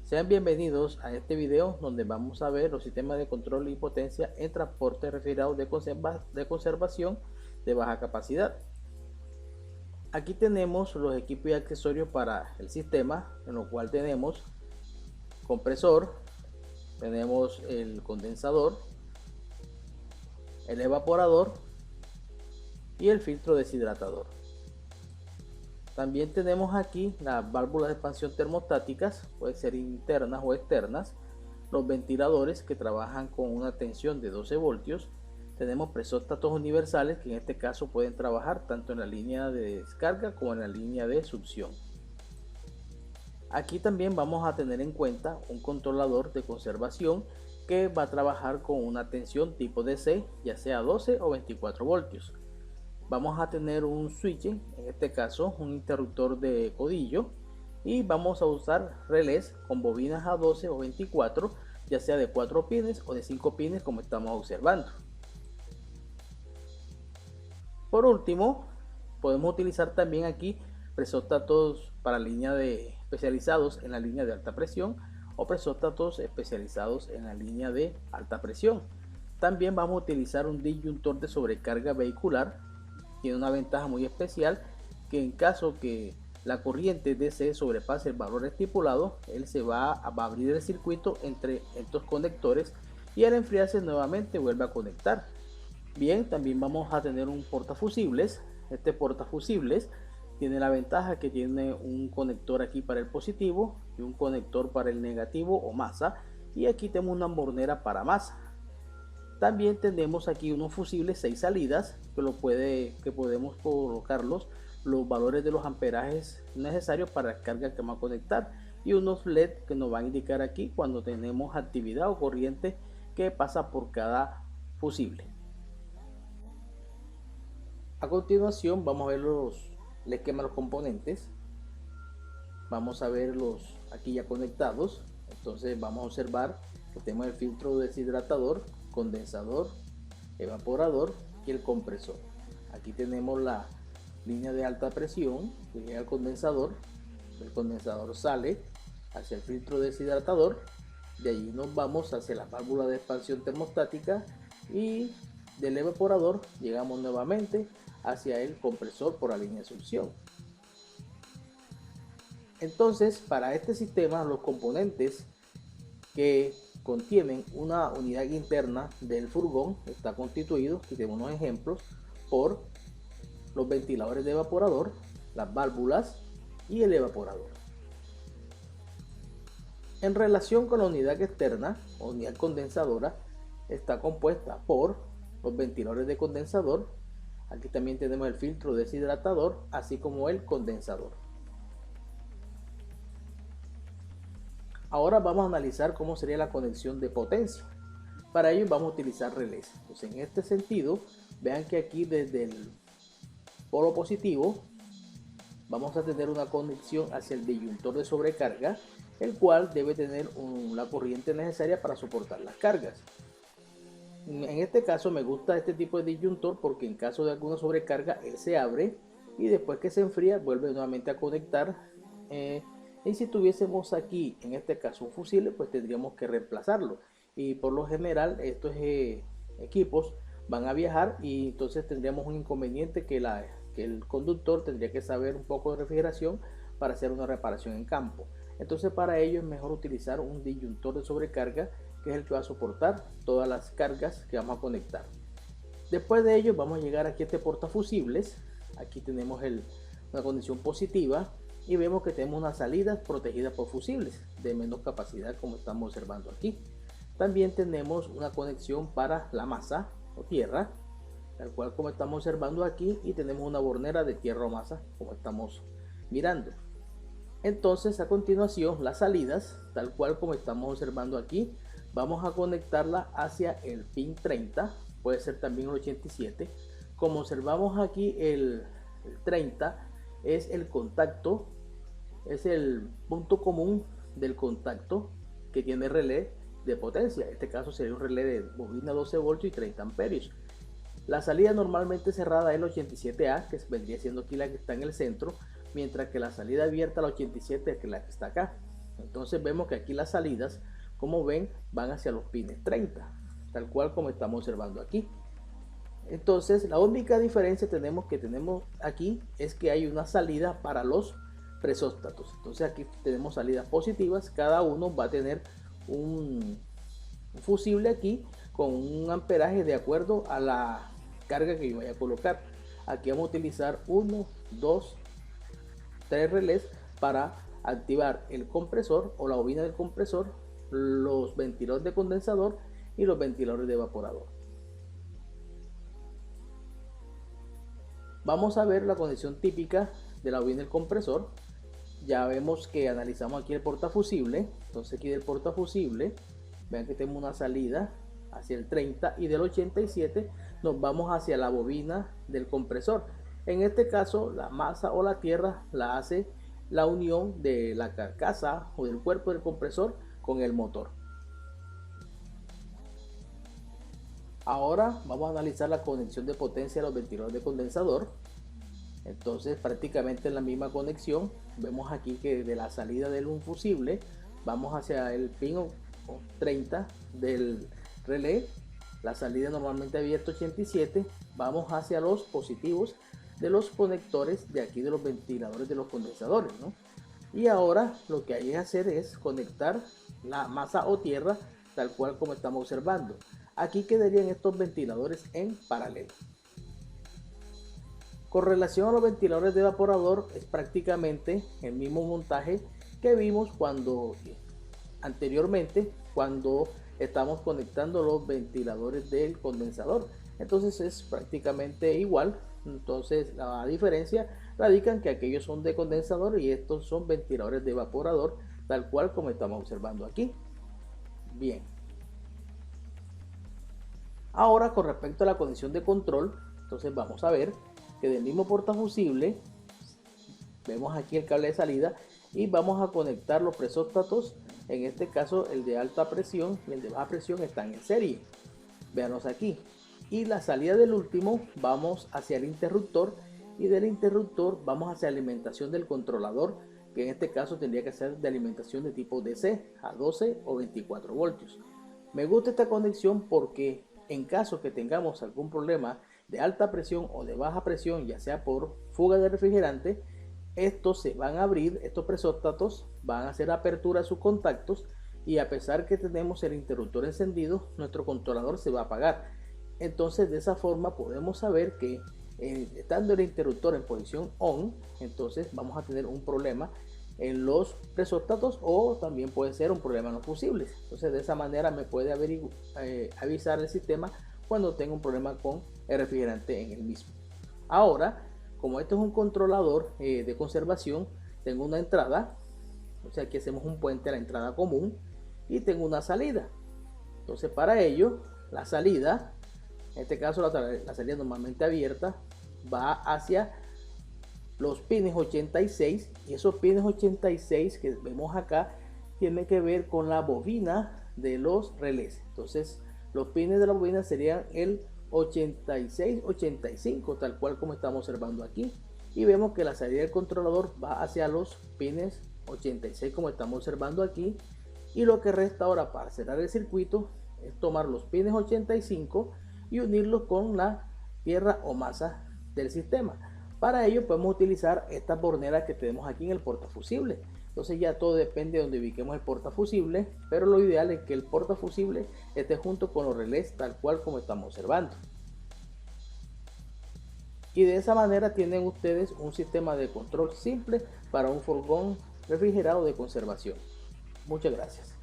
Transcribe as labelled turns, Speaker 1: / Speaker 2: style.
Speaker 1: Sean bienvenidos a este video donde vamos a ver los sistemas de control y potencia en transporte refrigerado de conservación de baja capacidad. Aquí tenemos los equipos y accesorios para el sistema, en lo cual tenemos compresor, tenemos el condensador, el evaporador y el filtro deshidratador. También tenemos aquí las válvulas de expansión termostáticas, pueden ser internas o externas, los ventiladores que trabajan con una tensión de 12 voltios, tenemos presóstatos universales que en este caso pueden trabajar tanto en la línea de descarga como en la línea de succión. Aquí también vamos a tener en cuenta un controlador de conservación que va a trabajar con una tensión tipo DC, ya sea 12 o 24 voltios. Vamos a tener un switch, en este caso un interruptor de codillo, y vamos a usar relés con bobinas a 12 o 24, ya sea de 4 pines o de 5 pines como estamos observando. Por último, podemos utilizar también aquí presóstatos para línea de especializados en la línea de alta presión o presóstatos especializados en la línea de alta presión. También vamos a utilizar un disyuntor de sobrecarga vehicular. Tiene una ventaja muy especial, que en caso que la corriente DC sobrepase el valor estipulado, él se va a abrir el circuito entre estos conectores y al enfriarse nuevamente vuelve a conectar. Bien, también vamos a tener un portafusibles. Este portafusibles tiene la ventaja que tiene un conector aquí para el positivo y un conector para el negativo o masa, y aquí tenemos una mornera para masa. También tenemos aquí unos fusibles 6 salidas que podemos colocarlos los valores de los amperajes necesarios para la carga que vamos a conectar, y unos LED que nos van a indicar aquí cuando tenemos actividad o corriente que pasa por cada fusible. A continuación vamos a ver el esquema de los componentes. Vamos a ver los aquí ya conectados. Entonces vamos a observar que tenemos el filtro deshidratador, condensador, evaporador y el compresor. Aquí tenemos la línea de alta presión que llega al condensador. El condensador sale hacia el filtro deshidratador, de allí nos vamos hacia la válvula de expansión termostática y del evaporador llegamos nuevamente hacia el compresor por la línea de succión. Entonces, para este sistema, los componentes que contienen una unidad interna del furgón está constituido, aquí tenemos unos ejemplos, por los ventiladores de evaporador, las válvulas y el evaporador. En relación con la unidad externa o unidad condensadora, está compuesta por los ventiladores de condensador, aquí también tenemos el filtro deshidratador, así como el condensador. Ahora vamos a analizar cómo sería la conexión de potencia. Para ello vamos a utilizar relés. Entonces, en este sentido, vean que aquí desde el polo positivo vamos a tener una conexión hacia el disyuntor de sobrecarga, el cual debe tener la corriente necesaria para soportar las cargas. En este caso me gusta este tipo de disyuntor porque en caso de alguna sobrecarga él se abre y después que se enfría vuelve nuevamente a conectar. Y si tuviésemos aquí en este caso un fusible, pues tendríamos que reemplazarlo, y por lo general estos equipos van a viajar y entonces tendríamos un inconveniente que el conductor tendría que saber un poco de refrigeración para hacer una reparación en campo. Entonces para ello es mejor utilizar un disyuntor de sobrecarga, que es el que va a soportar todas las cargas que vamos a conectar. Después de ello vamos a llegar aquí a este portafusibles. Aquí tenemos una condición positiva y vemos que tenemos una salida protegida por fusibles de menor capacidad, como estamos observando aquí. También tenemos una conexión para la masa o tierra, tal cual como estamos observando aquí, y tenemos una bornera de tierra o masa como estamos mirando. Entonces a continuación las salidas, tal cual como estamos observando aquí, vamos a conectarla hacia el pin 30, puede ser también el 87. Como observamos aquí, el 30 es el contacto, es el punto común del contacto que tiene relé de potencia. En este caso sería un relé de bobina 12 voltios y 30 amperios. La salida normalmente cerrada es el 87A, que vendría siendo aquí la que está en el centro, mientras que la salida abierta, la 87, es la que está acá. Entonces vemos que aquí las salidas, como ven, van hacia los pines 30, tal cual como estamos observando aquí. Entonces la única diferencia que tenemos aquí es que hay una salida para los presóstatos. Entonces aquí tenemos salidas positivas, cada uno va a tener un fusible aquí con un amperaje de acuerdo a la carga que yo vaya a colocar. Aquí vamos a utilizar 1, 2, 3 relés para activar el compresor o la bobina del compresor, los ventiladores de condensador y los ventiladores de evaporador. Vamos a ver la conexión típica de la bobina del compresor. Ya vemos que analizamos aquí el portafusible. Entonces aquí del portafusible, vean que tenemos una salida hacia el 30 y del 87 nos vamos hacia la bobina del compresor. En este caso la masa o la tierra la hace la unión de la carcasa o del cuerpo del compresor con el motor. Ahora vamos a analizar la conexión de potencia de los ventiladores de condensador. Entonces prácticamente en la misma conexión, vemos aquí que de la salida del un fusible vamos hacia el pin 30 del relé, la salida normalmente abierta 87, vamos hacia los positivos de los conectores de aquí de los ventiladores de los condensadores, ¿no? Y ahora lo que hay que hacer es conectar la masa o tierra tal cual como estamos observando. Aquí quedarían estos ventiladores en paralelo. Con relación a los ventiladores de evaporador, es prácticamente el mismo montaje que vimos anteriormente cuando estamos conectando los ventiladores del condensador. Entonces es prácticamente igual. Entonces la diferencia radica en que aquellos son de condensador y estos son ventiladores de evaporador, tal cual como estamos observando aquí. Bien. Ahora con respecto a la conexión de control, entonces vamos a ver que del mismo portafusible vemos aquí el cable de salida y vamos a conectar los presóstatos. En este caso el de alta presión y el de baja presión están en serie, véanos aquí, y la salida del último vamos hacia el interruptor y del interruptor vamos hacia la alimentación del controlador, que en este caso tendría que ser de alimentación de tipo DC a 12 o 24 voltios. Me gusta esta conexión porque en caso que tengamos algún problema de alta presión o de baja presión, ya sea por fuga de refrigerante, estos se van a abrir, estos presóstatos van a hacer apertura a sus contactos y a pesar que tenemos el interruptor encendido, nuestro controlador se va a apagar. Entonces de esa forma podemos saber que estando el interruptor en posición on, entonces vamos a tener un problema en los presóstatos o también puede ser un problema en los fusibles. Entonces de esa manera me puede avisar el sistema cuando tenga un problema con el refrigerante en el mismo. Ahora, como esto es un controlador de conservación, tengo una entrada, o sea aquí hacemos un puente a la entrada común y tengo una salida. Entonces para ello la salida, en este caso la salida normalmente abierta, va hacia los pines 86 y esos pines 86 que vemos acá tienen que ver con la bobina de los relés. Entonces los pines de la bobina serían el 86-85 tal cual como estamos observando aquí y vemos que la salida del controlador va hacia los pines 86 como estamos observando aquí y lo que resta ahora para cerrar el circuito es tomar los pines 85 y unirlos con la tierra o masa del sistema. Para ello podemos utilizar estas borneras que tenemos aquí en el portafusible. Entonces ya todo depende de donde ubiquemos el portafusible, pero lo ideal es que el portafusible esté junto con los relés tal cual como estamos observando. Y de esa manera tienen ustedes un sistema de control simple para un furgón refrigerado de conservación. Muchas gracias.